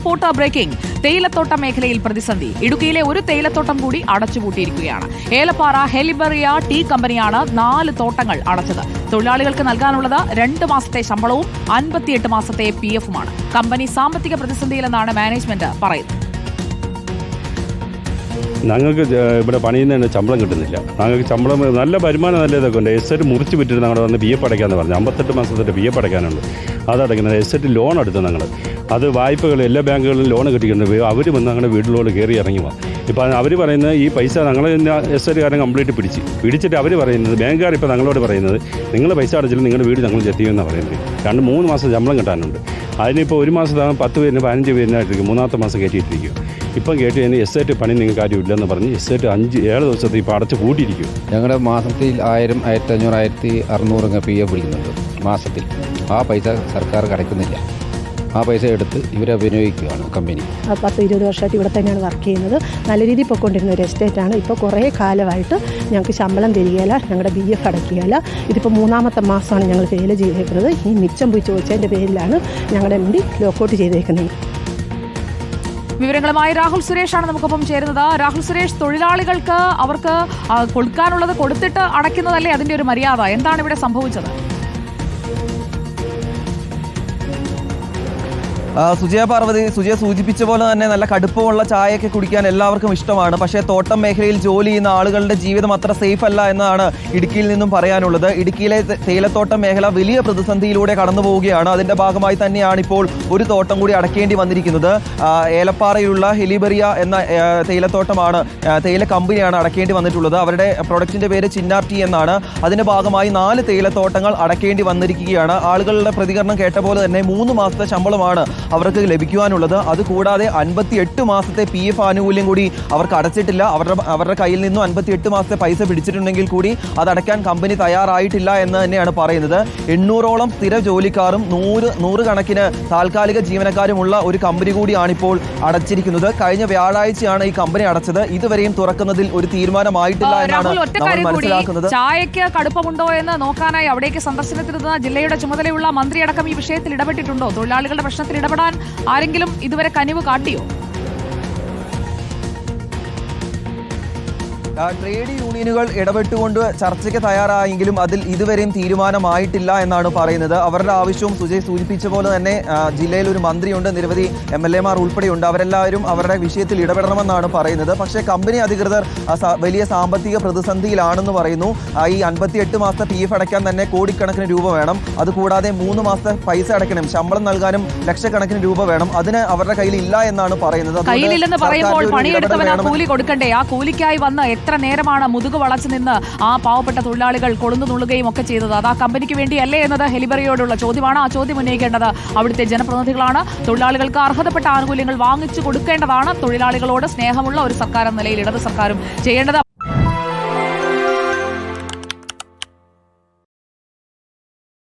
Reporter breaking. തേയിലത്തോട്ട മേഖലയിൽ പ്രതിസന്ധി. ഇടുക്കിയിലെ ഒരു തേയിലത്തോട്ടം കൂടി അടച്ചുപൂട്ടിയിരിക്കുകയാണ്. ഏലപ്പാറ ഹെലിബറിയ ടീ കമ്പനിയാണ് 4 തോട്ടങ്ങൾ അടച്ചത്. തൊഴിലാളികൾക്ക് നൽകാനുള്ളത് 2 മാസത്തെ ശമ്പളവും 58 മാസത്തെ PF-ഉമാണ്. കമ്പനി സാമ്പത്തിക പ്രതിസന്ധിയിലെന്നാണ് മാനേജ്മെന്റ് പറയുന്നത്. ഞങ്ങൾക്ക് ഇവിടെ പണിയുന്നതിന് ശമ്പളം കിട്ടുന്നില്ല. ഞങ്ങൾക്ക് ശമ്പളം നല്ല വരുമാനം നല്ല ഇതൊക്കെ ഉണ്ട്. എസ്റ്റേറ്റ് മുറിച്ച് വിട്ടിട്ട് ഞങ്ങൾ വന്ന് PF അടയ്ക്കാമെന്ന് പറഞ്ഞു. 58 മാസത്തിൻ്റെ PF അടയ്ക്കാനുണ്ട്. അതടയ്ക്കുന്നത് എസ്റ്റേറ്റ് ലോൺ എടുത്ത് ഞങ്ങൾ അത് വായ്പകൾ എല്ലാ ബാങ്കുകളിലും ലോൺ കിട്ടിയിട്ടുണ്ട്. അവർ വന്ന് ഞങ്ങളുടെ വീട്ടിലോട്ട് കയറി ഇറങ്ങി പോകാം. ഇപ്പോൾ അവർ പറയുന്നത് ഈ പൈസ ഞങ്ങൾ എസ്റ്റേറ്റുകാരൻ കംപ്ലീറ്റ് പിടിച്ചിട്ട് അവർ പറയുന്നത് ബാങ്കുകാർ ഇപ്പോൾ ഞങ്ങളോട് പറയുന്നത് നിങ്ങൾ പൈസ അടച്ചില്ല നിങ്ങളുടെ വീട് ഞങ്ങൾ ചെത്തിയെന്നാണ് പറയുന്നത്. 2-3 മാസം ശമ്പളം കിട്ടാനുണ്ട്. അതിനിപ്പോൾ 1 മാസത്താകും 10 പേരിന് 15 പേരിനായിട്ടിരിക്കും. 3-ാമത്തെ മാസം കയറ്റിയിട്ടിരിക്കും. ഇപ്പം കേട്ട് കഴിഞ്ഞാൽ എസ്റ്റേറ്റ് പണി നിങ്ങൾക്ക് കാര്യമില്ലെന്ന് പറഞ്ഞ് എസ്റ്റേറ്റ് 5-7 ദിവസത്തെ ഇപ്പോൾ അടച്ച് കൂട്ടിയിരിക്കും. ഞങ്ങളുടെ മാസത്തിൽ 1000, 1500, 1600 PF പിടിക്കുന്നുണ്ട് മാസത്തിൽ. ആ പൈസ സർക്കാർ അടയ്ക്കുന്നില്ല. ആ പൈസ എടുത്ത് ഇവരെ വിനിയോഗിക്കുകയാണ് കമ്പനി. 10-20 വർഷമായിട്ട് ഇവിടെ തന്നെയാണ് വർക്ക് ചെയ്യുന്നത്. നല്ല രീതിയിൽ പൊയ്ക്കൊണ്ടിരുന്ന ഒരു എസ്റ്റേറ്റാണ്. ഇപ്പോൾ കുറേ കാലമായിട്ട് ഞങ്ങൾക്ക് ശമ്പളം തരികയില്ല, ഞങ്ങളുടെ BF അടയ്ക്കുകയില്ല. ഇതിപ്പോൾ 3-ാമത്തെ മാസമാണ് ഞങ്ങൾ ഫെയിൽ ചെയ്തേക്കുന്നത്. ഈ മിച്ചം പോയി ചോദിച്ചതിൻ്റെ പേരിലാണ് ഞങ്ങളുടെ വേണ്ടി ലോക്കൗട്ട് ചെയ്തേക്കുന്നത്. വിവരങ്ങളുമായി രാഹുൽ സുരേഷാണ് നമുക്കൊപ്പം ചേരുന്നത്. രാഹുൽ സുരേഷ്, തൊഴിലാളികൾക്ക് അവർക്ക് കൊടുക്കാനുള്ളത് കൊടുത്തിട്ട് അടയ്ക്കുന്നതല്ലേ അതിൻ്റെ ഒരു മര്യാദ? എന്താണ് ഇവിടെ സംഭവിച്ചത്? സുജയ പാർവതി, സുജയ സൂചിപ്പിച്ച പോലെ തന്നെ നല്ല കടുപ്പമുള്ള ചായയൊക്കെ കുടിക്കാൻ എല്ലാവർക്കും ഇഷ്ടമാണ്. പക്ഷേ തോട്ടം മേഖലയിൽ ജോലി ചെയ്യുന്ന ആളുകളുടെ ജീവിതം അത്ര സേഫ് അല്ല എന്നാണ് ഇടുക്കിയിൽ നിന്നും പറയാനുള്ളത്. ഇടുക്കിയിലെ തേയിലത്തോട്ടം മേഖല വലിയ പ്രതിസന്ധിയിലൂടെ കടന്നു പോവുകയാണ്. അതിന്റെ ഭാഗമായി തന്നെയാണ് ഇപ്പോൾ ഒരു തോട്ടം കൂടി അടയ്ക്കേണ്ടി വന്നിരിക്കുന്നത്. ഏലപ്പാറയിലുള്ള ഹെലിബറിയ എന്ന തേയിലത്തോട്ടമാണ്, തേയില കമ്പനിയാണ് അടയ്ക്കേണ്ടി വന്നിട്ടുള്ളത്. അവരുടെ പ്രൊഡക്റ്റിന്റെ പേര് ചിന്നാർ ടീ എന്നാണ്. അതിന്റെ ഭാഗമായി 4 തേയിലത്തോട്ടങ്ങൾ അടയ്ക്കേണ്ടി വന്നിരിക്കുകയാണ്. ആളുകളുടെ പ്രതികരണം കേട്ട പോലെ തന്നെ 3 മാസത്തെ ശമ്പളമാണ് അവർക്ക് ലഭിക്കുവാനുള്ളത്. അതുകൂടാതെ 58 മാസത്തെ PF ആനുകൂല്യം കൂടി അവർക്ക് അടച്ചിട്ടില്ല. അവരുടെ കയ്യിൽ നിന്നും 58 മാസത്തെ പൈസ പിടിച്ചിട്ടുണ്ടെങ്കിൽ കൂടി അതടയ്ക്കാൻ കമ്പനി തയ്യാറായിട്ടില്ല എന്ന് തന്നെയാണ് പറയുന്നത്. 800ഓളം സ്ഥിര ജോലിക്കാരും 100 കണക്കിന് താൽക്കാലിക ജീവനക്കാരുമുള്ള ഒരു കമ്പനി കൂടിയാണിപ്പോൾ അടച്ചിരിക്കുന്നത്. കഴിഞ്ഞ വ്യാഴാഴ്ചയാണ് ഈ കമ്പനി അടച്ചത്. ഇതുവരെയും തുറക്കുന്നതിൽ ഒരു തീരുമാനമായിട്ടില്ല എന്നാണ് നമ്മൾ മനസ്സിലാക്കുന്നത്. ചായയ്ക്ക് കടുപ്പമുണ്ടോ എന്ന് നോക്കാനായി അവിടേക്ക് സന്ദർശനത്തിനെത്തുന്ന ജില്ലയുടെ ചുമതലയുള്ള മന്ത്രിയടക്കം ഈ വിഷയത്തിൽ ഇടപെട്ടിട്ടുണ്ടോ? തൊഴിലാളികളുടെ പ്രശ്നത്തിൽ ഇടപെടാൻ ആരെങ്കിലും ഇതുവരെ കനിവ് കാട്ടിയോ? ട്രേഡ് യൂണിയനുകൾ ഇടപെട്ടുകൊണ്ട് ചർച്ചയ്ക്ക് തയ്യാറായെങ്കിലും അതിൽ ഇതുവരെയും തീരുമാനമായിട്ടില്ല എന്നാണ് പറയുന്നത്. അവരുടെ ആവശ്യവും സുജയ് സൂചിപ്പിച്ച പോലെ തന്നെ ജില്ലയിൽ ഒരു മന്ത്രിയുണ്ട്, നിരവധി MLA-മാർ ഉൾപ്പെടെയുണ്ട്. അവരെല്ലാവരും അവരുടെ വിഷയത്തിൽ ഇടപെടണമെന്നാണ് പറയുന്നത്. പക്ഷേ കമ്പനി അധികൃതർ വലിയ സാമ്പത്തിക പ്രതിസന്ധിയിലാണെന്ന് പറയുന്നു. ഈ 58 മാസത്തെ PF അടയ്ക്കാൻ തന്നെ കോടിക്കണക്കിന് രൂപ വേണം. അതുകൂടാതെ 3 മാസത്തെ പൈസ അടയ്ക്കണം, ശമ്പളം നൽകാനും ലക്ഷക്കണക്കിന് രൂപ വേണം. അതിന് അവരുടെ കയ്യിൽ ഇല്ല എന്നാണ് പറയുന്നത്. കയ്യിലില്ലെന്ന് പറയുമ്പോൾ പണിയെടുത്തവന് കൂലി കൊടുക്കണ്ടേ? ആ കൂലിക്കായി വന്ന് എത്ര നേരമാണ് മുതുക് വളച്ചു നിന്ന് ആ പാവപ്പെട്ട തൊഴിലാളികൾ കൊളുന്നു നുള്ളുകയും ഒക്കെ ചെയ്തത്? അത് ആ കമ്പനിക്ക് വേണ്ടിയല്ലേ എന്നത് ഹെലിബറിയോടുള്ള ചോദ്യമാണ്. ആ ചോദ്യം ഉന്നയിക്കേണ്ടത് അവിടുത്തെ ജനപ്രതിനിധികളാണ്. തൊഴിലാളികൾക്ക് അർഹതപ്പെട്ട ആനുകൂല്യങ്ങൾ വാങ്ങിച്ചു കൊടുക്കേണ്ടതാണ് തൊഴിലാളികളോട് സ്നേഹമുള്ള ഒരു സർക്കാർ എന്ന നിലയിൽ ഇടത് സർക്കാരും ചെയ്യേണ്ടത്.